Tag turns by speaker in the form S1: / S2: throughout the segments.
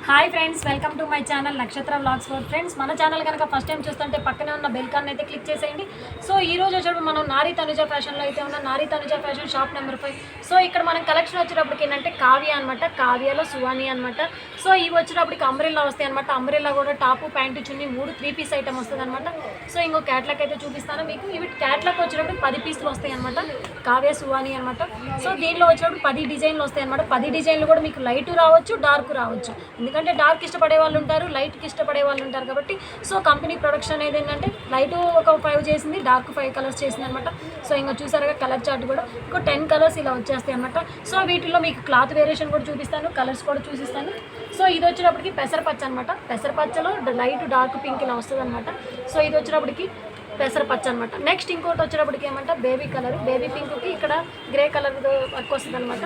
S1: Hi friends, welcome to my channel నక్షత్ర vlogs for friends. మన channel కనుక first time చూస్తుంటే పక్కనే ఉన్న బెల్ కాన్ అయితే క్లిక్ చేసేయండి. సో ఈ రోజు వచ్చేటప్పుడు మనం నారీ తనుజ ఫ్యాషన్లో అయితే ఉన్న నారీ Tanuja fashion shop number 5. So ఇక్కడ మనం కలెక్షన్ వచ్చేటప్పటికి ఏంటంటే కావ్య అనమాట, కావ్యలో సువాని అనమాట. సో ఇవి వచ్చేటప్పటికి అంబ్రెల్లా వస్తాయి అనమాట. అంబ్రెల్లా కూడా టాపు ప్యాంటు చున్నీ 3 పీస్ ఐటమ్ వస్తుంది అనమాట. సో ఇంకో క్యాట్లాగ్ అయితే చూపిస్తాను మీకు. ఇవి క్యాట్లాగ్ వచ్చేటప్పుడు 10 పీసులు వస్తాయి అనమాట. కావ్య సువాని అనమాట. సో దీనిలో వచ్చేటప్పుడు 10 డిజైన్లు వస్తాయి అనమాట. 10 డిజైన్లు కూడా మీకు లైట్ రావచ్చు, డార్క్ రావచ్చు. ఎందుకంటే డార్క్ ఇష్టపడే వాళ్ళు ఉంటారు, లైట్కి ఇష్టపడే వాళ్ళు ఉంటారు కాబట్టి. సో కంపెనీ ప్రొడక్షన్ అనేది ఏంటంటే లైట్ ఒక 5 చేసింది, డార్క్ 5 కలర్స్ చేసింది అనమాట. సో ఇంకా చూసారుగా కలర్ చార్ట్ కూడా ఇంకో 10 కలర్స్ ఇలా వచ్చేస్తాయి అనమాట. సో వీటిలో మీకు క్లాత్ వేరియేషన్ కూడా చూపిస్తాను, కలర్స్ కూడా చూపిస్తాను. సో ఇది వచ్చేటప్పటికి పెసరపచ్చ అనమాట. పెసరపచ్చలో లైట్ డార్క్ పింక్ ఇలా వస్తుంది అనమాట. సో ఇది వచ్చేటప్పటికి పెసరపచ్చ అనమాట. నెక్స్ట్ ఇంకోటి వచ్చేటప్పటికి ఏమంటే బేబీ కలర్, బేబీ పింక్కి ఇక్కడ గ్రే కలర్ వర్క్ వస్తుంది అనమాట.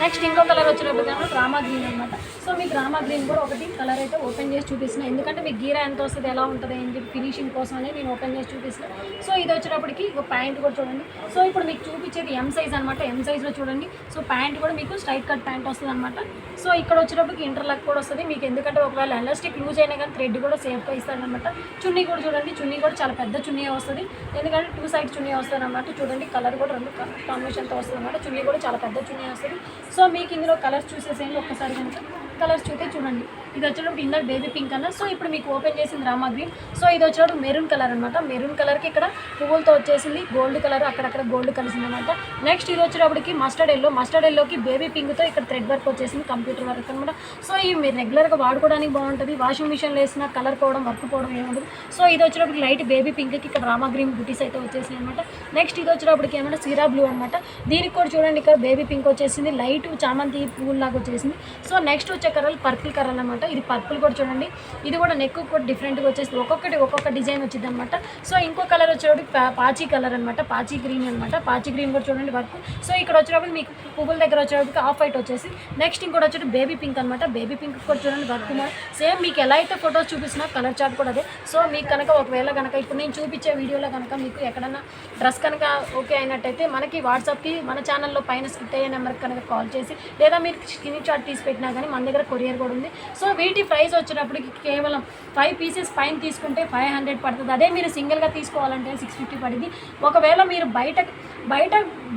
S1: నెక్స్ట్ ఇంకో కలర్ వచ్చినప్పటికీ రామా గ్రీన్ అనమాట. సో మీకు రామా గ్రీన్ కూడా ఒకటి కలర్ అయితే ఓపెన్ చేసి చూపిస్తున్నాను, ఎందుకంటే మీకు గీరా ఎంత వస్తుంది, ఎలా ఉంటుంది అని చెప్పి ఫినిషింగ్ కోసం అనేది నేను ఓపెన్ చేసి చూపిస్తున్నాను. సో ఇది వచ్చేటప్పటికి ఒక ప్యాంట్ కూడా చూడండి. సో ఇప్పుడు మీకు చూపించేది ఎం సైజ్ అనమాట. ఎం సైజ్లో చూడండి. సో ప్యాంట్ కూడా మీకు స్ట్రైట్ కట్ ప్యాంట్ వస్తుంది అనమాట. సో ఇక్కడ వచ్చేటప్పటికి ఇంటర్లాక్ కూడా వస్తుంది మీకు, ఎందుకంటే ఒకవేళ ఎలాస్టిక్ లూజ్ అయినా కానీ థ్రెడ్ కూడా సేఫ్గా ఇస్తాడనమాట. చున్నీ కూడా చూడండి, చున్నీ కూడా చాలా పెద్ద చున్నీ వస్తుంది, ఎందుకంటే 2 సైడ్ చున్నీ వస్తుంది అనమాట. చూడండి కలర్ కూడా 2 కాంబినేషన్తో వస్తుంది అనమాట. చున్నీ కూడా చాలా పెద్ద చున్నీ వస్తుంది. సో మీకు ఇందులో కలర్స్ చూసేసేయండి ఒక్కసారి కనుక. కలర్స్ చూస్తే చూడండి, ఇది వచ్చేటప్పుడు ఇందాక బేబీ పింక్ అన్న. సో ఇప్పుడు మీకు ఓపెన్ చేసింది రామా గ్రీన్. సో ఇది వచ్చేటప్పుడు మెరూన్ కలర్ అనమాట. మెరూన్ కలర్కి ఇక్కడ పువ్వులతో వచ్చేసింది, గోల్డ్ కలర్ అక్కడక్కడ గోల్డ్ కలిసింది అనమాట. నెక్స్ట్ ఇది వచ్చేటప్పటికి మస్టర్డ్ ఎల్లో. మస్టర్డ్ ఎల్లోకి బేబీ పింక్తో ఇక్కడ థ్రెడ్ వర్క్ వచ్చేసింది, కంప్యూటర్ వర్క్ అనమాట. సో ఇవి మీరు రెగ్యులర్గా వాడుకోవడానికి బాగుంటుంది. వాషింగ్ మిషన్లో వేసిన కలర్ పోవడం, వర్క్ పోవడం ఏముంటుంది. సో ఇది వచ్చేటప్పటికి లైట్ బేబీ పింక్కి ఇక్కడ రామా గ్రీన్ బుటీస్ అయితే వచ్చేసింది అనమాట. నెక్స్ట్ ఇది వచ్చేటప్పటికి ఏమంటే సీరా బ్లూ అనమాట. దీనికి కూడా చూడండి ఇక్కడ బేబీ పింక్ వచ్చేసింది, లైట్ చామంతి పువ్వులు లాగా వచ్చేసింది. సో నెక్స్ట్ వచ్చే కలర్ పర్పుల్ కలర్ అనమాట. ఇది పర్పుల్ కూడా చూడండి, ఇది కూడా నెక్ కూడా డిఫరెంట్గా వచ్చేసింది, ఒక్కొక్క డిజైన్ వచ్చింది అనమాట. సో ఇంకో కలర్ వచ్చేటప్పుడు పాచి కలర్ అనమాట, పాచి గ్రీన్ అనమాట. పాచి గ్రీన్ కూడా చూడండి వర్క్. సో ఇక్కడ వచ్చేటప్పుడు మీకు పువ్వుల దగ్గర వచ్చేటప్పటికి ఆఫ్ వైట్ వచ్చేసి. నెక్స్ట్ ఇంకోటి వచ్చేది బేబీ పింక్ అనమాట. బేబీ పింక్ కూడా చూడండి వర్క్ సేమ్ మీకు ఎలా అయితే ఫొటోస్ చూపిస్తున్నా కలర్ చార్ట్ కూడా అదే. సో మీకు కనుక ఒకవేళ కనుక ఇప్పుడు నేను చూపించే వీడియోలో కనుక మీకు ఎక్కడన్నా డ్రెస్ కనుక ఓకే అయినట్టయితే మనకి వాట్సాప్కి మన ఛానల్లో పైన స్కిప్ అయ్యే నెంబర్కి కనుక కాల్ చేసి, లేదా మీరు స్క్రీన్ షాట్ తీసి పెట్టినా కానీ మన దగ్గర కొరియర్ కూడా ఉంది. సో వీటి ప్రైస్ వచ్చేటప్పటికి కేవలం 5 పీసెస్ పైన తీసుకుంటే 500 పడుతుంది. అదే మీరు సింగిల్గా తీసుకోవాలంటే 650 పడింది. ఒకవేళ మీరు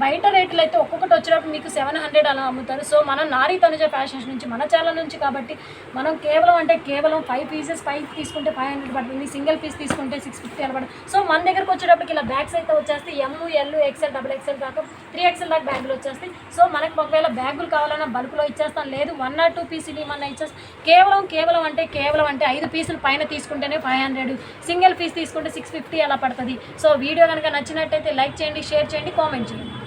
S1: బయట రేట్లు అయితే ఒక్కొక్కటి వచ్చేటప్పుడు మీకు 700 అలా అమ్ముతారు. సో మనం నారీ తనుజ ఫ్యాషన్స్ నుంచి, మన ఛానల్ నుంచి కాబట్టి మనం కేవలం 5 పీసెస్ పైకి తీసుకుంటే 500 పడుతుంది. సింగిల్ పీస్ తీసుకుంటే 650 అలా పడుతుంది. సో మన దగ్గరకు వచ్చేటప్పటికి ఇలా బ్యాగ్స్ అయితే వచ్చేస్తాయి. ఎమ్, ఎల్, ఎక్సెల్, XXL దాకా 3XL దాకా బ్యాగులు వచ్చేస్తాయి. సో మనకు ఒకవేళ బ్యాగులు కావాలన్నా బల్క్లో ఇచ్చేస్తాం, లేదు 1 or 2 పీసులు ఇవన్నీ ఇచ్చేస్తాం. కేవలం అంటే 5 పీసులు పైన తీసుకుంటేనే 500, సింగిల్ పీస్ తీసుకుంటే 650 అలా పడుతుంది. సో వీడియో కనుక నచ్చినట్టయితే లైక్ చేయండి, షేర్ చేయండి, కామెంట్ చేయండి.